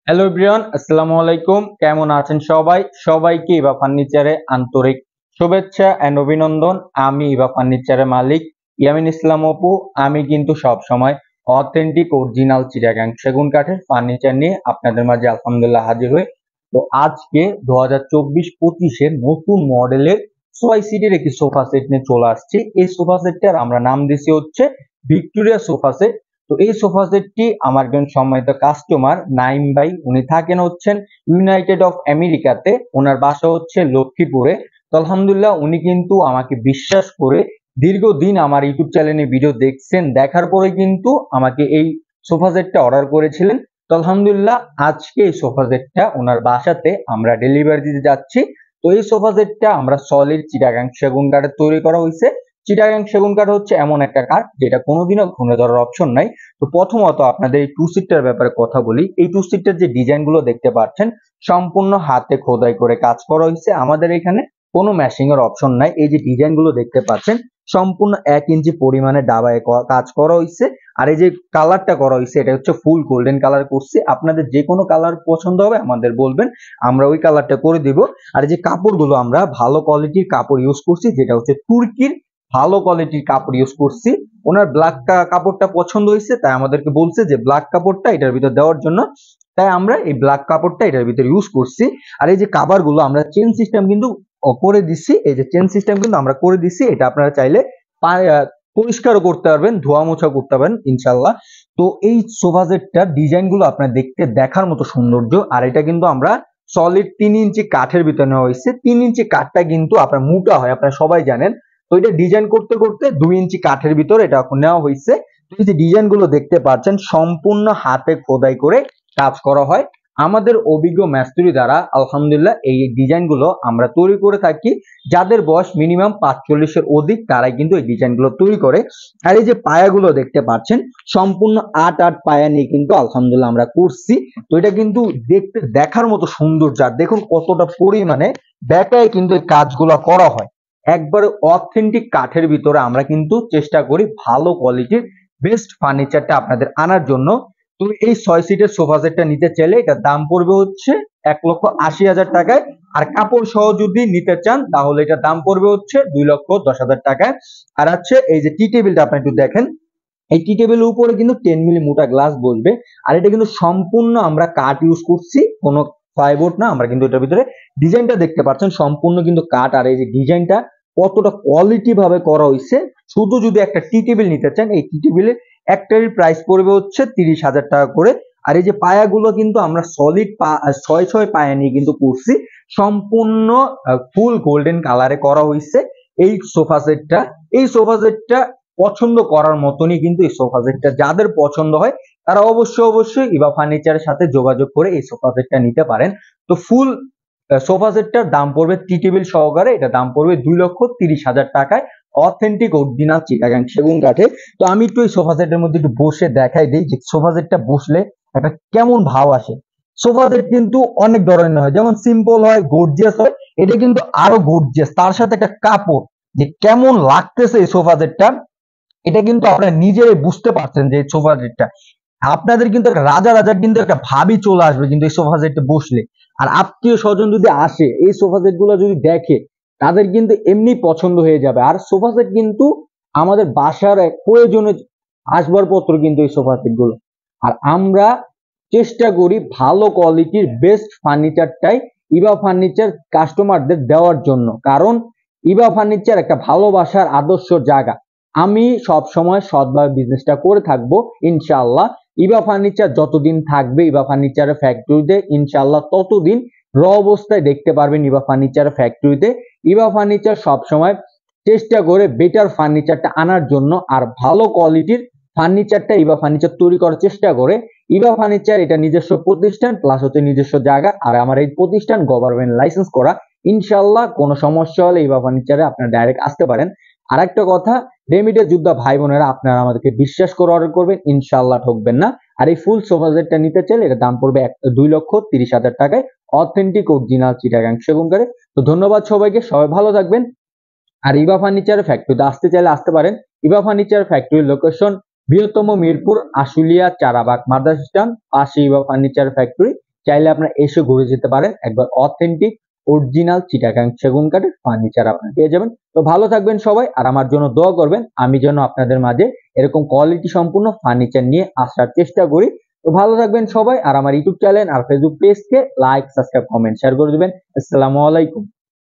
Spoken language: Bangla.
হ্যালো এভরিওয়ান, আসসালামু আলাইকুম। কেমন আছেন সবাই? সবাইকে ইভা ফার্নিচারে আন্তরিক শুভেচ্ছা এন্ড অভিনন্দন। আমি ইভা ফার্নিচারের মালিক ইয়ামিন ইসলাম অপু। আমি কিন্তু সব সময় অথেন্টিক অরিজিনাল চিটাগাং সেগুন কাঠের ফার্নিচার নিয়ে আপনাদের মাঝে আলহামদুলিল্লাহ হাজির হই। তো আজকে 2024-25 নতুন মডেলের 6 সিটের একটি সোফা সেট নিয়ে চলে আসছি। এই সোফা সেটটার আমরা নাম দিয়েছি হচ্ছে ভিক্টোরিয়া সোফা সেট। তো এই সোফা সেটটি আমার একজন সম্মানিত কাস্টমার নাইম ভাই, উনি থাকেন হচ্ছেন ইউনাইটেড অফ আমেরিকাতে, ওনার বাসা হচ্ছে লক্ষ্মীপুরে। তো আলহামদুলিল্লাহ উনি কিন্তু আমাকে বিশ্বাস করে দীর্ঘদিন আমার ইউটিউব চ্যানেলে ভিডিও দেখছেন, দেখার পরে কিন্তু আমাকে এই সোফা সেটটা অর্ডার করেছিলেন। তো আলহামদুলিল্লাহ আজকে এই সোফা সেটটা ওনার বাসাতে আমরা ডেলিভারি দিতে যাচ্ছি। তো এই সোফা সেটটা আমরা সলিড চিটাগাং সেগুন কাঠে তৈরি করা হয়েছে। চিটাগাং সেগুন কাঠ হচ্ছে এমন একটা কাঠ যেটা কোনোদিনও ঘুরে ধরার অপশন নাই। তো প্রথমত আপনাদের এই টু সিটটার ব্যাপারে কথা বলি। এই টু সিটটার যে ডিজাইন গুলো দেখতে পাচ্ছেন সম্পূর্ণ হাতে খোদাই করে কাজ করা হয়েছে। আমাদের এখানে কোনো ম্যাশিং এর অপশন নাই। এই যে ডিজাইন গুলো দেখতে পাচ্ছেন সম্পূর্ণ 1 ইঞ্চি পরিমাণে ডাবায় কাজ করা হয়েছে। আর এই যে কালারটা করা হয়েছে এটা হচ্ছে ফুল গোল্ডেন কালার করছি। আপনাদের যে কোনো কালার পছন্দ হবে আমাদের বলবেন, আমরা ওই কালারটা করে দিব। আর এই যে কাপড়গুলো আমরা ভালো কোয়ালিটির কাপড় ইউজ করছি, যেটা হচ্ছে তুর্কির ভালো কোয়ালিটির কাপড় ইউজ করছি। ওনার ব্ল্যাক কাপড়টা পছন্দ হয়েছে, তাই আমাদেরকে বলছে যে ব্ল্যাক কাপড়টা এটার ভিতর দেওয়ার জন্য, তাই আমরা এই ব্ল্যাক কাপড়টা এটার ভিতর ইউজ করছি। আর এই যে কাভার গুলো আমরা চেন সিস্টেম কিন্তু করে দিচ্ছি। এই যে চেন সিস্টেম কিন্তু আমরা করে দিচ্ছি, এটা আপনারা চাইলে পরিষ্কারও করতে পারবেন, ধোয়া মোছা করতে পারবেন ইনশাল্লাহ। তো এই সোফা সেটটার ডিজাইন গুলো আপনার দেখতে দেখার মতো সৌন্দর্য। আর এটা কিন্তু আমরা সলিড 3 ইঞ্চি কাঠের ভিতরে নেওয়া হয়েছে। 3 ইঞ্চি কাঠটা কিন্তু আপনার মোটা হয়, আপনারা সবাই জানেন। তো এটা ডিজাইন করতে করতে 2 ইঞ্চি কাঠের ভিতরে এটা নেওয়া হয়েছে। তো এই যে ডিজাইন গুলো দেখতে পাচ্ছেন সম্পূর্ণ হাতে খোদাই করে কাজ করা হয় আমাদের অভিজ্ঞ মিস্ত্রি দ্বারা। আলহামদুলিল্লাহ এই ডিজাইন গুলো আমরা তৈরি করে থাকি। যাদের বয়স মিনিমাম 45-এর অধিক তারাই কিন্তু এই ডিজাইন গুলো তৈরি করে। আর এই যে পায়াগুলো দেখতে পাচ্ছেন সম্পূর্ণ 8 পায়া নিয়ে কিন্তু আলহামদুলিল্লাহ আমরা করছি। তো এটা কিন্তু দেখতে দেখার মতো সৌন্দর্য। আর দেখুন কতটা পরিমাণে বেকায় কিন্তু এই কাজগুলো করা হয়। একবারে অথেন্টিক কাঠের ভিতরে আমরা কিন্তু চেষ্টা করি ভালো কোয়ালিটির বেস্ট ফার্নিচারটা আপনাদের আনার জন্য। তো এই 6 সিটের সোফা সেটটা নিতে চাইলে এটার দাম পড়বে হচ্ছে 1,80,000 টাকায়। আর কাপড় সহ যদি নিতে চান তাহলে এটার দাম পড়বে হচ্ছে 2,10,000 টাকায়। আর হচ্ছে এই যে টি টেবিলটা আপনি একটু দেখেন, এই টি টেবিলের উপরে কিন্তু 10 মিলি মোটা গ্লাস বসবে। আর এটা কিন্তু সম্পূর্ণ আমরা কাঠ ইউজ করছি, কোনো প্লাইবোর্ড না। আমরা কিন্তু এটার ভিতরে ডিজাইনটা দেখতে পাচ্ছেন সম্পূর্ণ কিন্তু কাঠ। আর এই যে ডিজাইনটা কতটা কোয়ালিটি ভাবে করা হয়েছে। শুধু যদি একটা টি টেবিল নিতে চান এই টি টেবিলের একটারই প্রাইস পড়বে হচ্ছে 30,000 টাকা করে। আর এই যে পায়াগুলো কিন্তু আমরা সলিড 6 পায়া নিয়ে কিন্তু করছি, সম্পূর্ণ ফুল গোল্ডেন কালারে করা হয়েছে এই সোফা সেটটা। এই সোফা সেটটা পছন্দ করার মতনই কিন্তু এই সোফা সেটটা যাদের পছন্দ হয় তারা অবশ্যই ইভা ফার্নিচারের সাথে যোগাযোগ করে এই সোফা সেটটা নিতে পারেন। তো ফুল সোফা সেটটার দাম পড়বে টি টেবিল সহকারে, এটা দাম পড়বে 2,30,000 টাকায়, অথেন্টিক অরিজিনাল চিটাগাং সেগুন কাঠে। তো আমি একটু এই সোফা সেটের মধ্যে একটু বসে দেখাই দিই যে সোফা সেটটা বসলে একটা কেমন ভাব আসে। সোফা সেট কিন্তু অনেক ধরনের হয়, যেমন সিম্পল হয়, গর্জিয়াস হয়, এটা কিন্তু আরো গর্জিয়াস। তার সাথে একটা কাপড় যে কেমন লাগতেছে এই সোফা সেটটা, এটা কিন্তু আপনারা নিজেরাই বুঝতে পারছেন যে এই সোফা সেটটা আপনাদের কিন্তু একটা রাজা রাজা কিন্তু একটা ভাবই চলে আসবে কিন্তু এই সোফা সেটে বসলে। আর আত্মীয় স্বজন যদি আসে এই সোফা সেট গুলো যদি দেখে তাদের কিন্তু এমনি পছন্দ হয়ে যাবে। আর সোফা সেট কিন্তু আমাদের বাসার এক প্রয়োজনীয় আসবাবপত্র কিন্তু এই সোফা সেট গুলো। আর আমরা চেষ্টা করি ভালো কোয়ালিটির বেস্ট ফার্নিচারটাই ইভা ফার্নিচার কাস্টমারদের দেওয়ার জন্য, কারণ ইভা ফার্নিচার একটা ভালোবাসার আদর্শ জায়গা। আমি সব সময় সৎভাবে বিজনেসটা করে থাকবো ইনশাআল্লাহ। ইভা ফার্নিচার যতদিন থাকবে ইভা ফার্নিচারের ফ্যাক্টরিতে ইনশাআল্লাহ ততদিন অবস্থায় দেখতে পারবেন ইভা ফার্নিচারের ফ্যাক্টরিতে। ইভা ফার্নিচার সব সময় চেষ্টা করে বেটার ফার্নিচারটা আনার জন্য আর ভালো কোয়ালিটির ফার্নিচারটা ইভা ফার্নিচার তৈরি করার চেষ্টা করে। ইভা ফার্নিচার এটা নিজস্ব প্রতিষ্ঠান প্লাস হচ্ছে নিজস্ব জায়গা। আর আমার এই প্রতিষ্ঠান গভর্নমেন্ট লাইসেন্স করা। ইনশাআল্লাহ কোনো সমস্যা হলে ইভা ফার্নিচারে আপনারা ডাইরেক্ট আসতে পারেন। আর একটা কথা, রেমিটের যোদ্ধা ভাই বোনেরা আপনারা আমাদেরকে বিশ্বাস করে অর্ডার করবেন, ইনশাআল্লাহ ঠকবেন না। আর এই ফুল সোফা সেটটা নিতে চাইলে এটা দাম পড়বে 2,30,000 টাকায়, অথেন্টিক অরিজিনাল চিটাগাং সেগুন কাঠে। তো ধন্যবাদ সবাইকে, সবাই ভালো থাকবেন। আর ইভা ফার্নিচার ফ্যাক্টরিতে আসতে চাইলে আসতে পারেন। ইভা ফার্নিচার ফ্যাক্টরির লোকেশন বৃহত্তম মিরপুর আশুলিয়া চারাবাগ মাদ্রাসা স্ট্যান্ড পাশে ইভা ফার্নিচার ফ্যাক্টরি। চাইলে আপনারা এসে ঘুরে যেতে পারেন। একবার অথেন্টিক অরিজিনাল চিটাগাং সেগুন কাঠের ফার্নিচার আপনারা পেয়ে যাবেন। তো ভালো থাকবেন সবাই, আর আমার জন্য দোয়া করবেন আমি যেন আপনাদের মাঝে এরকম কোয়ালিটি সম্পূর্ণ ফার্নিচার নিয়ে আসার চেষ্টা করি। তো ভালো থাকবেন সবাই, আর আমার ইউটিউব চ্যানেল আর ফেসবুক পেজকে লাইক, সাবস্ক্রাইব, কমেন্ট, শেয়ার করে দিবেন। আসসালামু আলাইকুম।